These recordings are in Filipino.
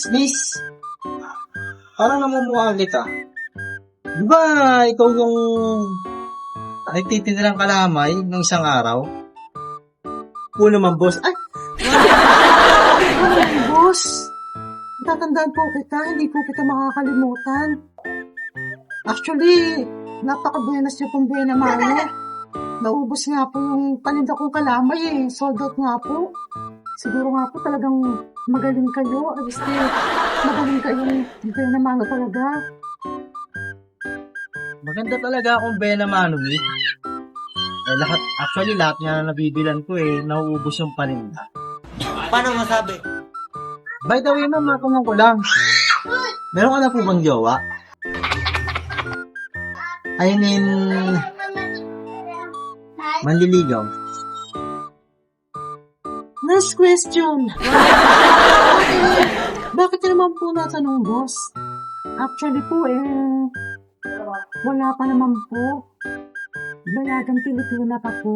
Miss. Parang namumukha kita. Di ba ikaw yung nagtitinda ng kalamay ng isang araw? Oo naman, boss. Ay, Boss, tatandaan po kita, hindi po kita makakalimutan. Actually, napaka-buenas niyo pong buena mano. Naubos nga po yung paninda kong kalamay sold out nga po. Siguro nga po talagang magaling kayo. Magaling kayong buena mano talaga. maganda talaga akong Bena Manumi. Lahat nga na nabibilan ko nauubos yung paninda. Paano masabi? By the way, ma'am, matanong ko lang. Meron ka na po bang jowa? I mean, manliligaw. Next question. Bakit niyo naman po natanong, boss? Actually po, wala pa naman po. Dalagang Pilipina pa po.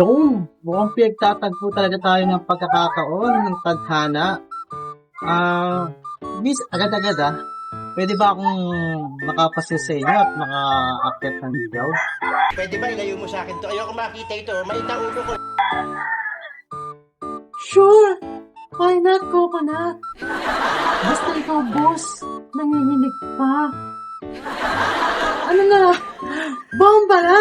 Yung, mukhang pinagtatagpo talaga tayo ng pagkakataon, ng tadhana. Miss, agad-agad pwede ba akong makapasil sa inyo at maka-akit ng ligaw? Pwede ba ilayo mo sa akin to? Ayoko makita ito. Mait ang ulo ko. Sure! Why not, coconut? Basta ikaw, boss, nanginginig pa. Ano na? Bomba na!